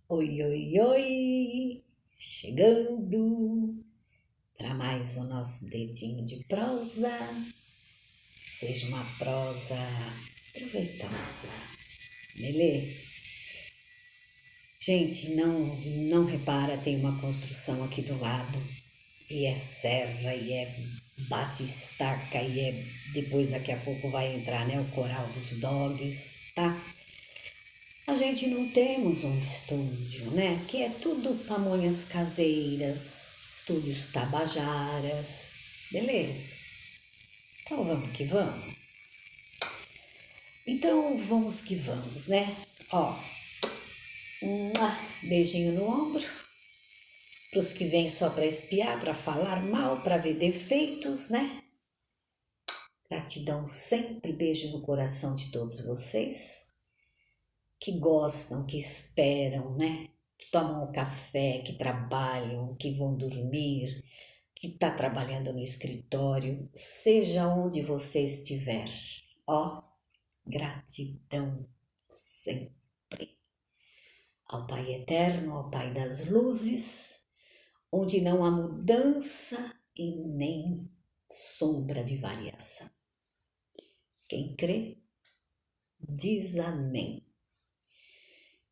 Oi, oi, oi! Chegando para mais o nosso dedinho de prosa. Seja uma prosa proveitosa, beleza? Gente, não repara, tem uma construção aqui do lado e é serra e é bate-estaca e é depois daqui a pouco vai entrar, né, o coral dos dogs, tá? A gente não temos um estúdio, né? Que é tudo pamonhas caseiras, estúdios tabajaras, beleza? Então vamos que vamos. Então vamos que vamos, né? Ó, beijinho no ombro. Para os que vêm só para espiar, para falar mal, para ver defeitos, né? Gratidão sempre, beijo no coração de todos vocês que gostam, que esperam, né? Que tomam o café, que trabalham, que vão dormir, que está trabalhando no escritório, seja onde você estiver. Ó, gratidão sempre ao Pai Eterno, ao Pai das Luzes, onde não há mudança e nem sombra de variação. Quem crê, diz amém.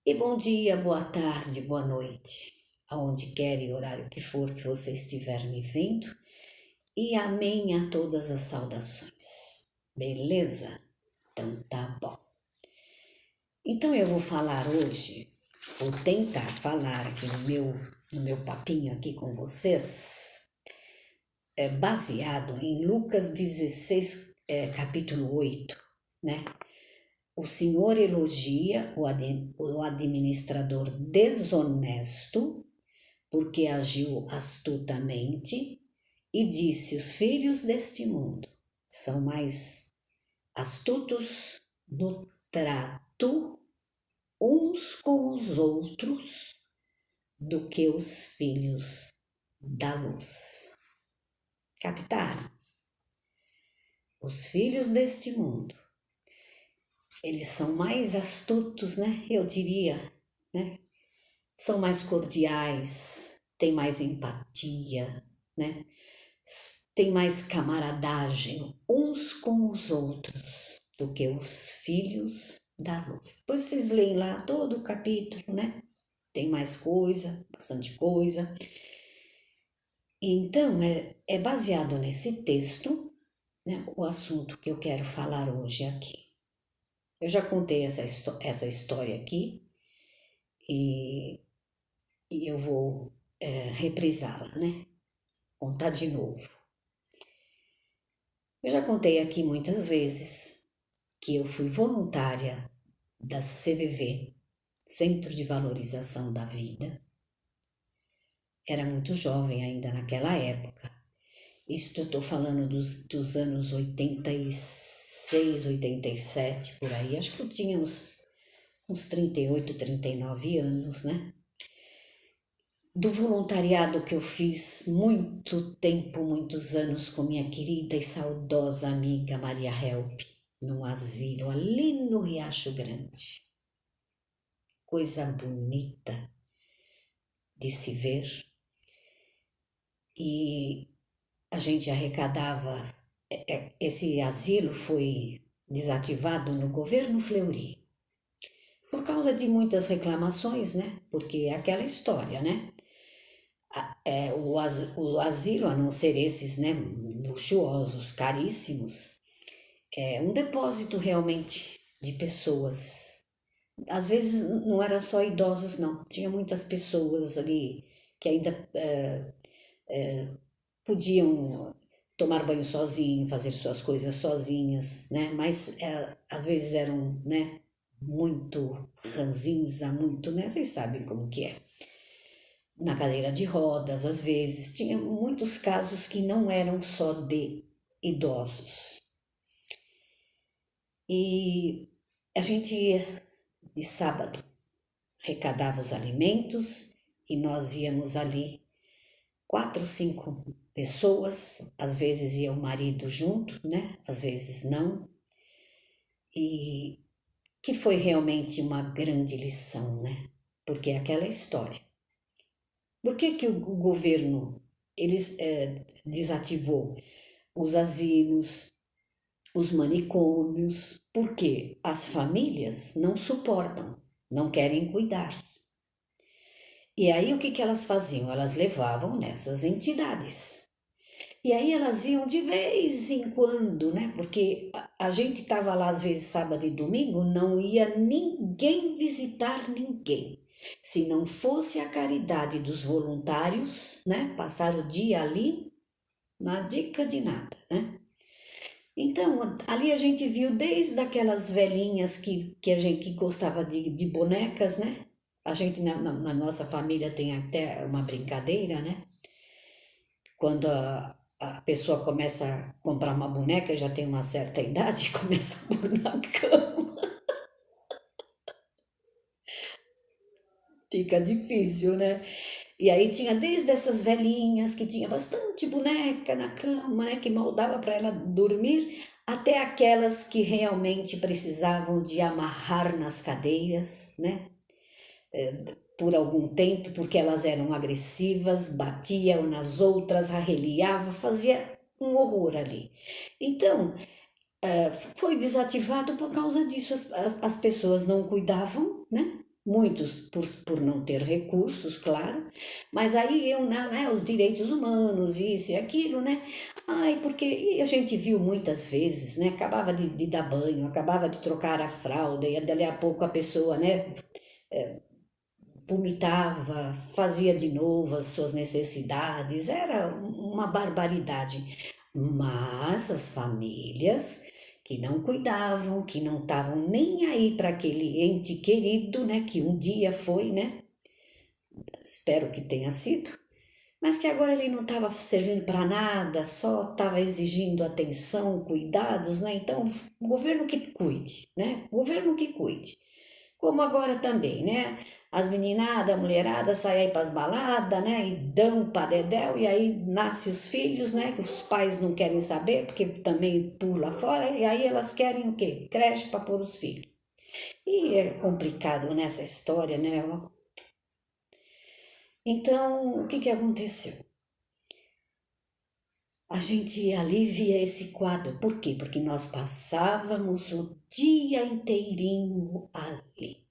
E bom dia, boa tarde, boa noite, aonde quer e horário que for que você estiver me vendo, e amém a todas as saudações. Beleza? Então tá bom. Então eu vou falar hoje, vou tentar falar aqui no meu papinho aqui com vocês, baseado em Lucas 16, capítulo 8, né? O Senhor elogia o administrador desonesto porque agiu astutamente e disse: os filhos deste mundo são mais astutos no trato uns com os outros do que os filhos da luz. Captaram? Os filhos deste mundo, eles são mais astutos, né? Eu diria, né? São mais cordiais, têm mais empatia, né? Tem mais camaradagem uns com os outros do que os filhos da luz. Depois vocês leem lá todo o capítulo, né? Tem mais coisa, bastante coisa. Então, é baseado nesse texto, né, o assunto que eu quero falar hoje aqui. Eu já contei essa história aqui e eu vou reprisá-la, né? Contar de novo. Eu já contei aqui muitas vezes que eu fui voluntária da CVV, Centro de Valorização da Vida. Era muito jovem ainda naquela época. Isso eu estou falando dos anos 86, 87, por aí. Acho que eu tinha uns 38, 39 anos, né? Do voluntariado que eu fiz muito tempo, muitos anos com minha querida e saudosa amiga Maria Help, num asilo ali no Riacho Grande. Coisa bonita de se ver. E a gente arrecadava, esse asilo foi desativado no governo Fleury, por causa de muitas reclamações, né? Porque é aquela história, né? O asilo, a não ser esses, né, luxuosos, caríssimos, é um depósito realmente de pessoas. Às vezes não era só idosos, não. Tinha muitas pessoas ali que ainda podiam tomar banho sozinho, fazer suas coisas sozinhas, né? Mas às vezes eram, né, muito ranzinza, muito, né? Vocês sabem como que é. Na cadeira de rodas, às vezes. Tinha muitos casos que não eram só de idosos. E a gente ia de sábado, arrecadava os alimentos e nós íamos ali 4, 5 pessoas, às vezes ia o marido junto, né? Às vezes não. E que foi realmente uma grande lição, né? porque é aquela história. Por que o governo desativou os asilos, os manicômios? Porque as famílias não suportam, não querem cuidar. E aí o que elas faziam? Elas levavam nessas entidades. E aí elas iam de vez em quando, né? Porque a gente estava lá às vezes sábado e domingo, não ia ninguém visitar ninguém. Se não fosse a caridade dos voluntários, né? Passar o dia ali, na dica de nada, né? Então, ali a gente viu desde aquelas velhinhas que a gente gostava de bonecas, né? A gente na nossa família tem até uma brincadeira, né? Quando a pessoa começa a comprar uma boneca, já tem uma certa idade, começa a pôr na cama. Fica difícil, né? E aí tinha desde essas velhinhas que tinha bastante boneca na cama, né, que mal dava para ela dormir, até aquelas que realmente precisavam de amarrar nas cadeiras, né, por algum tempo, porque elas eram agressivas, batiam nas outras, arreliavam, fazia um horror ali. Então, foi desativado por causa disso. As pessoas não cuidavam, né? Muitos por não ter recursos, claro, mas aí eu, né, os direitos humanos, isso e aquilo, né? Ai, porque e a gente viu muitas vezes, né? Acabava de dar banho, acabava de trocar a fralda, e dali a pouco a pessoa, né, vomitava, fazia de novo as suas necessidades, era uma barbaridade. Mas as famílias que não cuidavam, que não estavam nem aí para aquele ente querido, né, que um dia foi, né, espero que tenha sido, mas que agora ele não estava servindo para nada, só estava exigindo atenção, cuidados, né? Então, o governo que cuide, né? O governo que cuide. Como agora também, né? As meninadas, a mulherada saem aí para as baladas, né? E dão para dedéu, e aí nascem os filhos, né? Que os pais não querem saber, porque também pula fora, e aí elas querem o quê? Creche para pôr os filhos. E é complicado nessa história, né? Então, o que aconteceu? A gente alivia esse quadro. Por quê? Porque nós passávamos o dia inteirinho ali.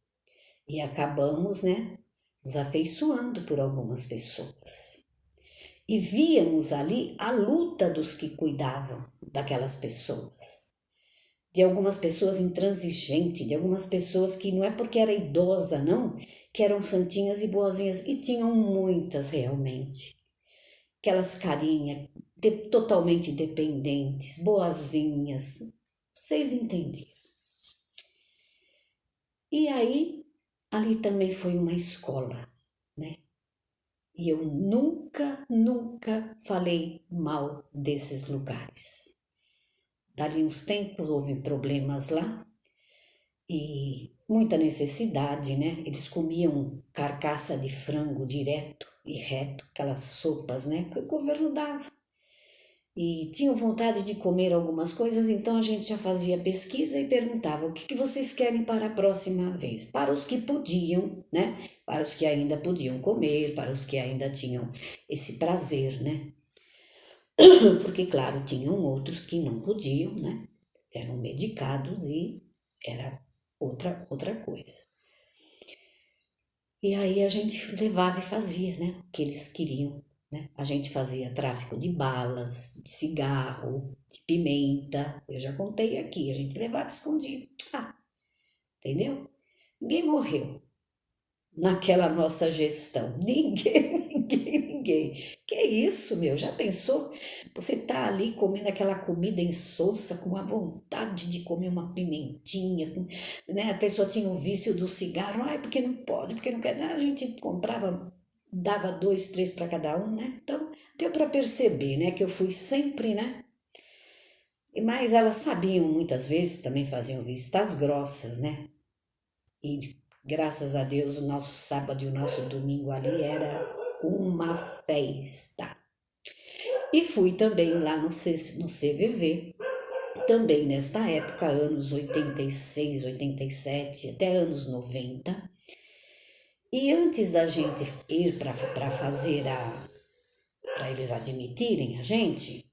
E acabamos, né, nos afeiçoando por algumas pessoas. E víamos ali a luta dos que cuidavam daquelas pessoas. De algumas pessoas intransigentes, de algumas pessoas que não é porque era idosa, não, que eram santinhas e boazinhas. E tinham muitas realmente. Aquelas carinhas totalmente dependentes, boazinhas. Vocês entenderam. E aí, ali também foi uma escola, né? E eu nunca falei mal desses lugares. Dali uns tempos houve problemas lá e muita necessidade, né? Eles comiam carcaça de frango direto e reto, aquelas sopas, né? Que o governo dava. E tinham vontade de comer algumas coisas, então a gente já fazia pesquisa e perguntava o que vocês querem para a próxima vez. Para os que podiam, né? Para os que ainda podiam comer, para os que ainda tinham esse prazer, né? Porque, claro, tinham outros que não podiam, né? Eram medicados e era outra coisa. E aí a gente levava e fazia, né? O que eles queriam, né? A gente fazia tráfico de balas, de cigarro, de pimenta. Eu já contei aqui, a gente levava escondido. Ah, entendeu? Ninguém morreu naquela nossa gestão. Ninguém. Que isso, meu? Já pensou? Você tá ali comendo aquela comida insossa, com a vontade de comer uma pimentinha, né? A pessoa tinha o vício do cigarro, ai, porque não pode, porque não quer. A gente comprava, dava 2, 3 para cada um, né? Então, deu para perceber, né, que eu fui sempre, né? Mas elas sabiam, muitas vezes, também faziam vistas grossas, né? E graças a Deus o nosso sábado e o nosso domingo ali era uma festa. E fui também lá no CVV, também nesta época, anos 86, 87, até anos 90. E antes da gente ir para fazer para eles admitirem a gente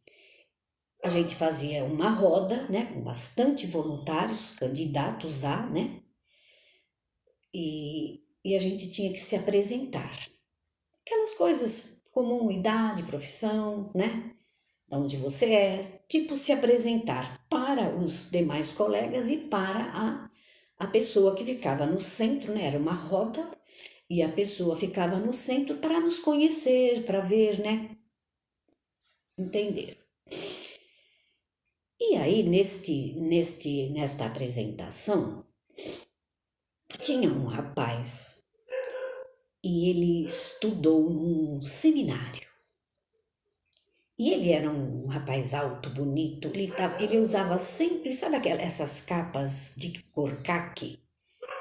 fazia uma roda, né, com bastante voluntários, candidatos a, né, e a gente tinha que se apresentar. Aquelas coisas comum, idade, profissão, né, de onde você é, tipo se apresentar para os demais colegas e para a pessoa que ficava no centro, né, era uma roda, e a pessoa ficava no centro para nos conhecer, para ver, né, entender. E aí, nesta apresentação, tinha um rapaz e ele estudou num seminário. E ele era um rapaz alto, bonito. Ele usava sempre, sabe essas capas de cor caqui,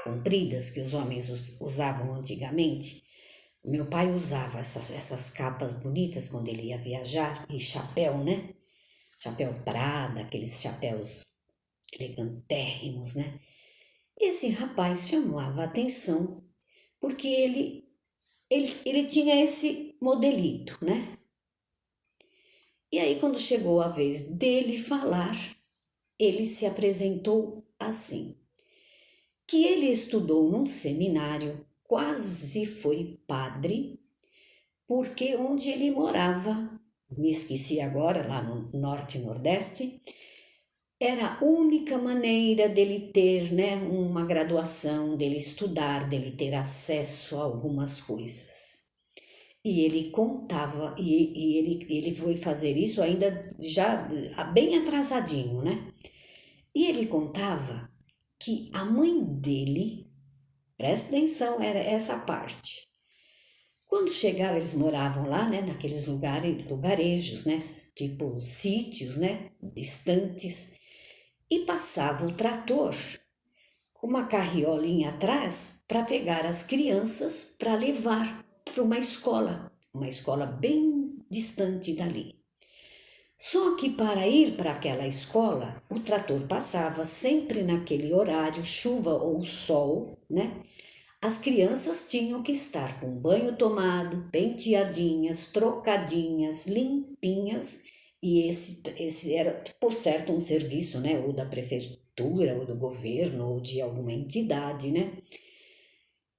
compridas, que os homens usavam antigamente? Meu pai usava essas capas bonitas quando ele ia viajar, e chapéu, né? Chapéu Prada, aqueles chapéus elegantérrimos, né? Esse rapaz chamava a atenção porque ele tinha esse modelito, né? E aí, quando chegou a vez dele falar, ele se apresentou assim: que ele estudou num seminário, quase foi padre, porque onde ele morava, me esqueci agora, lá no norte e nordeste, era a única maneira dele ter, né, uma graduação, dele estudar, dele ter acesso a algumas coisas. E ele contava, ele foi fazer isso ainda já bem atrasadinho, né? E ele contava que a mãe dele, presta atenção, era essa parte. Quando chegava, eles moravam lá, né, naqueles lugarejos, né, tipo sítios, né, distantes, e passava o trator com uma carriolinha atrás para pegar as crianças para levar para uma escola bem distante dali. Só que para ir para aquela escola, o trator passava sempre naquele horário, chuva ou sol, né? As crianças tinham que estar com banho tomado, penteadinhas, trocadinhas, limpinhas, e esse era, por certo, um serviço, né? Ou da prefeitura, ou do governo, ou de alguma entidade, né?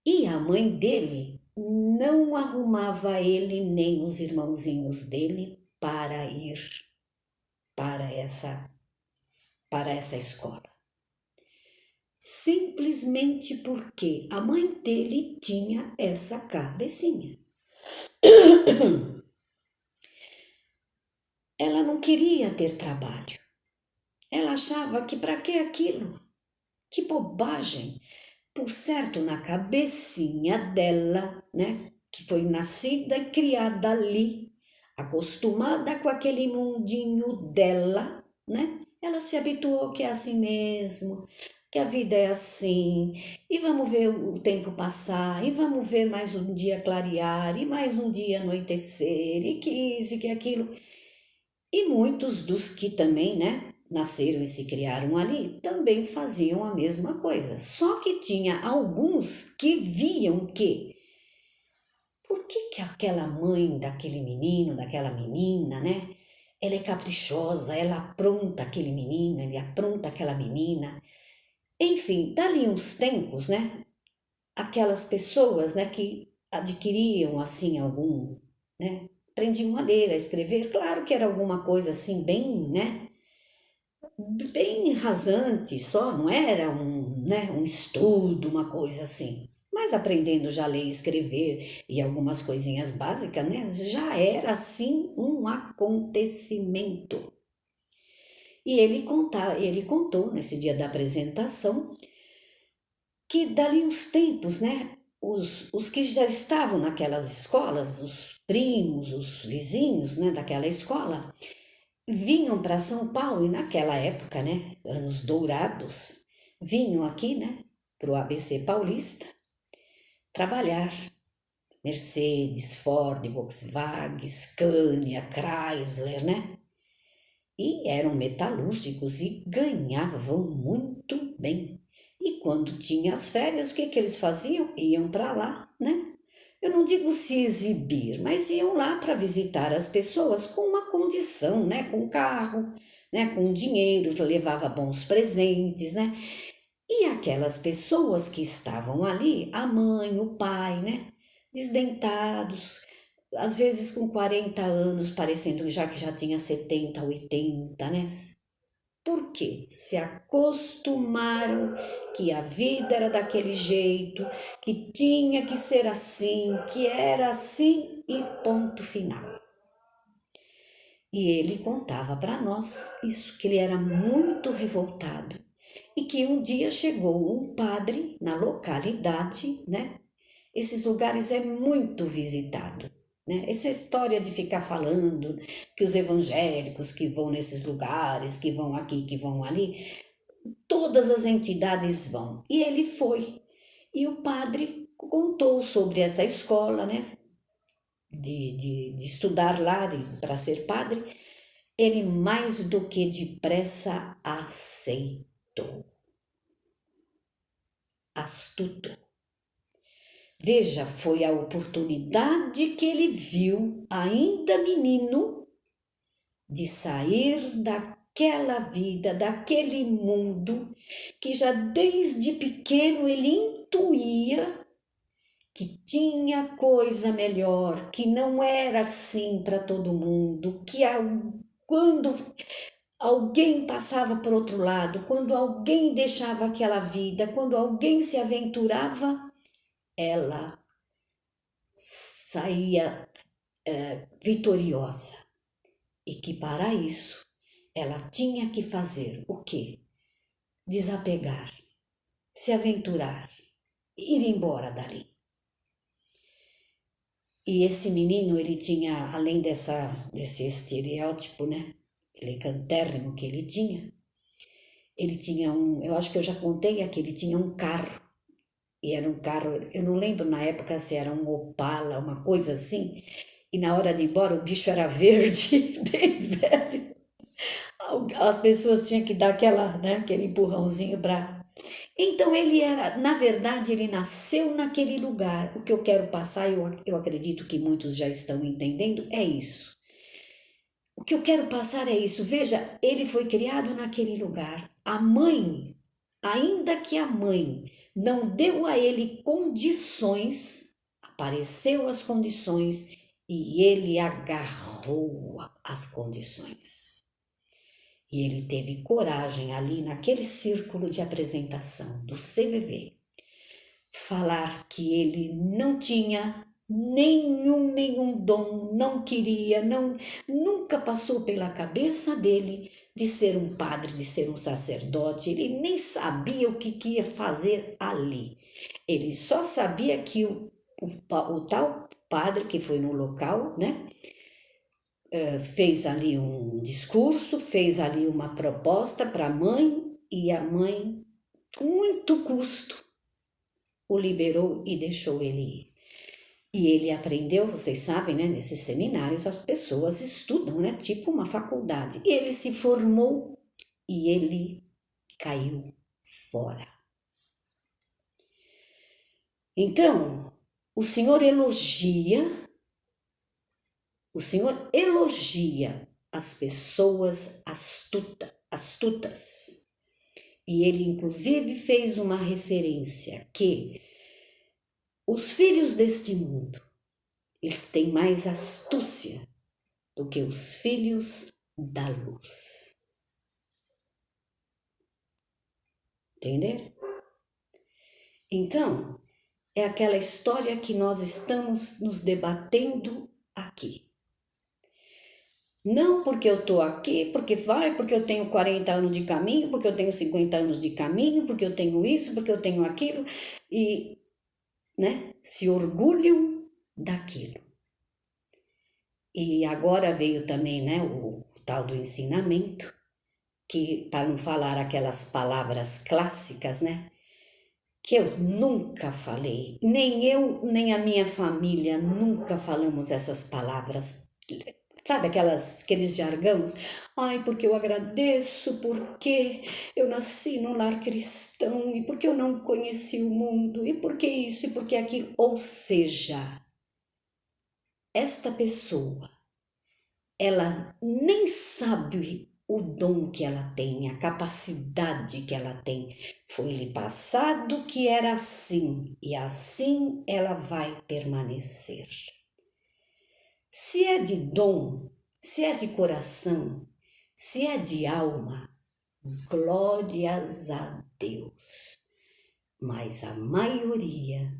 E a mãe dele não arrumava ele nem os irmãozinhos dele para ir para essa escola. Simplesmente porque a mãe dele tinha essa cabecinha. Ela não queria ter trabalho. Ela achava que para que aquilo? Que bobagem! Por certo, na cabecinha dela, né, que foi nascida e criada ali, acostumada com aquele mundinho dela, né, ela se habituou que é assim mesmo, que a vida é assim, e vamos ver o tempo passar, e vamos ver mais um dia clarear, e mais um dia anoitecer, e que isso e que aquilo. E muitos dos que também, né, nasceram e se criaram ali, também faziam a mesma coisa. Só que tinha alguns que viam que, por que aquela mãe daquele menino, daquela menina, né, ela é caprichosa, ela apronta aquele menino, ele apronta aquela menina. Enfim, dali uns tempos, né, aquelas pessoas, né, que adquiriam, assim, né, aprendiam a ler, a escrever, claro que era alguma coisa assim, bem, né, bem rasante só, não era né, um estudo, uma coisa assim. Mas aprendendo já a ler e escrever e algumas coisinhas básicas, né, já era assim um acontecimento. E ele contou nesse dia da apresentação que dali uns tempos, né, os que já estavam naquelas escolas, os primos, os vizinhos, né, daquela escola, vinham para São Paulo e naquela época, né, anos dourados, vinham aqui, né, para o ABC Paulista trabalhar. Mercedes, Ford, Volkswagen, Scania, Chrysler, né? E eram metalúrgicos e ganhavam muito bem. E quando tinha as férias, o que que eles faziam? Iam para lá, né? Eu não digo se exibir, mas iam lá para visitar as pessoas com uma condição, né? Com carro, né? Com dinheiro, levava bons presentes, né? E aquelas pessoas que estavam ali, a mãe, o pai, né? Desdentados, às vezes com 40 anos, parecendo já que já tinha 70, 80, né? Por quê? Se acostumaram que a vida era daquele jeito, que tinha que ser assim, que era assim e ponto final. E ele contava para nós isso, que ele era muito revoltado e que um dia chegou um padre na localidade, né? Esses lugares é muito visitado, né? Essa história de ficar falando que os evangélicos que vão nesses lugares, que vão aqui, que vão ali, todas as entidades vão. E ele foi. E o padre contou sobre essa escola, né? De estudar lá para ser padre. Ele mais do que depressa aceitou. Astuto. Veja, foi a oportunidade que ele viu, ainda menino, de sair daquela vida, daquele mundo que já desde pequeno ele intuía que tinha coisa melhor, que não era assim para todo mundo, que quando alguém passava por outro lado, quando alguém deixava aquela vida, quando alguém se aventurava, ela saía vitoriosa. E que para isso ela tinha que fazer o quê? Desapegar, se aventurar, ir embora dali. E esse menino, ele tinha, além desse estereótipo, né? Elegantérrimo que ele tinha eu acho que eu já contei aqui, ele tinha um carro. E era um carro, eu não lembro na época se era um Opala, uma coisa assim. E na hora de ir embora, o bicho era verde, bem velho. As pessoas tinham que dar aquele empurrãozinho para. Então ele era, na verdade, ele nasceu naquele lugar. O que eu quero passar, eu acredito que muitos já estão entendendo, é isso. O que eu quero passar é isso. Veja, ele foi criado naquele lugar. A mãe, ainda que a mãe não deu a ele condições, apareceu as condições e ele agarrou as condições. E ele teve coragem ali naquele círculo de apresentação do CVV, falar que ele não tinha nenhum dom, não queria, nunca passou pela cabeça dele de ser um padre, de ser um sacerdote, ele nem sabia o que ia fazer ali. Ele só sabia que o tal padre que foi no local, né? Fez ali um discurso, fez ali uma proposta para a mãe e a mãe, com muito custo, o liberou e deixou ele ir. E ele aprendeu, vocês sabem, né? Nesses seminários as pessoas estudam, né? Tipo uma faculdade. E ele se formou e ele caiu fora. Então, o Senhor elogia as pessoas astutas. E ele, inclusive, fez uma referência que os filhos deste mundo, eles têm mais astúcia do que os filhos da luz. Entender? Então, é aquela história que nós estamos nos debatendo aqui. Não porque eu estou aqui, porque eu tenho 40 anos de caminho, porque eu tenho 50 anos de caminho, porque eu tenho isso, porque eu tenho aquilo, e, né, se orgulham daquilo. E agora veio também, né, o tal do ensinamento, que, para não falar aquelas palavras clássicas, né, que eu nunca falei, nem eu, nem a minha família nunca falamos essas palavras Sabe aqueles jargões? Ai, porque eu agradeço, porque eu nasci num lar cristão, e porque eu não conheci o mundo, e porque isso, e porque aquilo. Ou seja, esta pessoa, ela nem sabe o dom que ela tem, a capacidade que ela tem. Foi-lhe passado que era assim, e assim ela vai permanecer. Se é de dom, se é de coração, se é de alma, glórias a Deus. Mas a maioria,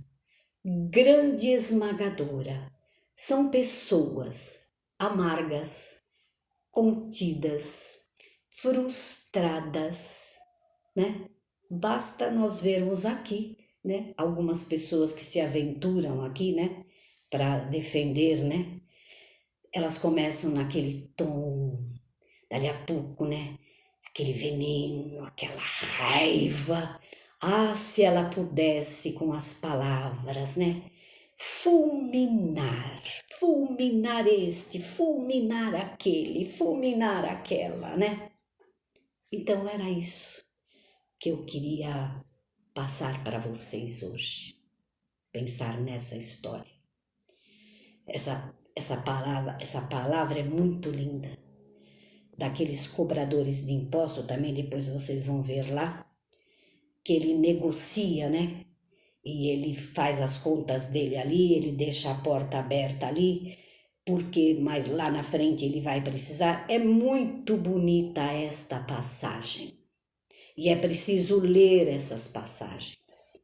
grande e esmagadora, são pessoas amargas, contidas, frustradas, né? Basta nós vermos aqui, né? Algumas pessoas que se aventuram aqui, né? Para defender, né? Elas começam naquele tom, dali a pouco, né? Aquele veneno, aquela raiva. Ah, se ela pudesse com as palavras, né? Fulminar, fulminar este, fulminar aquele, fulminar aquela, né? Então era isso que eu queria passar para vocês hoje. Pensar nessa história. Essa palavra é muito linda. Daqueles cobradores de imposto também, depois vocês vão ver lá, que ele negocia, né? E ele faz as contas dele ali, ele deixa a porta aberta ali, porque mais lá na frente ele vai precisar. É muito bonita esta passagem. E é preciso ler essas passagens.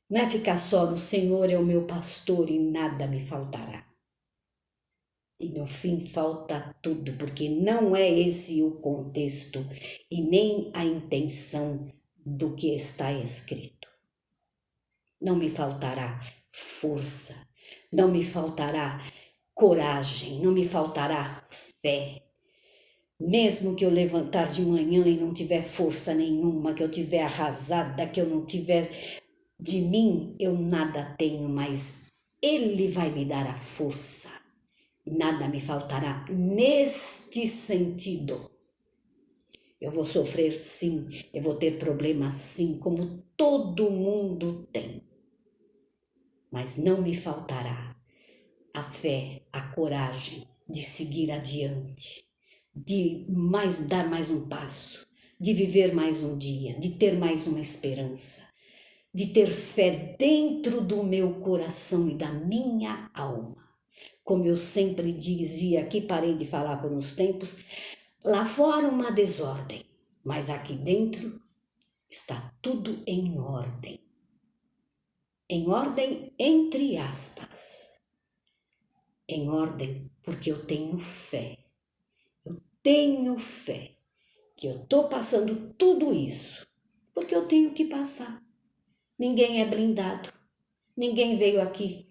Não é ficar só no Senhor é o meu pastor e nada me faltará. E no fim falta tudo, porque não é esse o contexto e nem a intenção do que está escrito. Não me faltará força, não me faltará coragem, não me faltará fé. Mesmo que eu levantar de manhã e não tiver força nenhuma, que eu tiver arrasada, que eu não tiver de mim, eu nada tenho, mas Ele vai me dar a força. Nada me faltará neste sentido. Eu vou sofrer sim, eu vou ter problemas sim, como todo mundo tem. Mas não me faltará a fé, a coragem de seguir adiante, de dar mais um passo, de viver mais um dia, de ter mais uma esperança, de ter fé dentro do meu coração e da minha alma. Como eu sempre dizia aqui, parei de falar por uns tempos, lá fora uma desordem, mas aqui dentro está tudo em ordem. Em ordem entre aspas. Em ordem porque eu tenho fé. Eu tenho fé que eu estou passando tudo isso porque eu tenho que passar. Ninguém é blindado. Ninguém veio aqui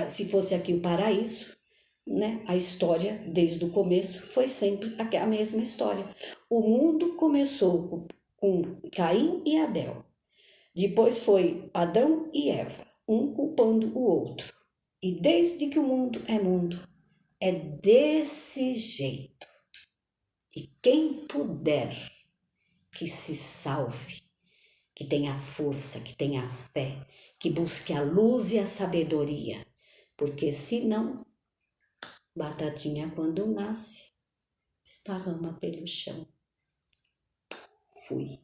se fosse aqui o paraíso, né? A história, desde o começo, foi sempre a mesma história. O mundo começou com Caim e Abel. Depois foi Adão e Eva, um culpando o outro. E desde que o mundo, é desse jeito. E quem puder que se salve, que tenha força, que tenha fé, que busque a luz e a sabedoria, porque senão, batatinha quando nasce, esparrama pelo chão. Fui.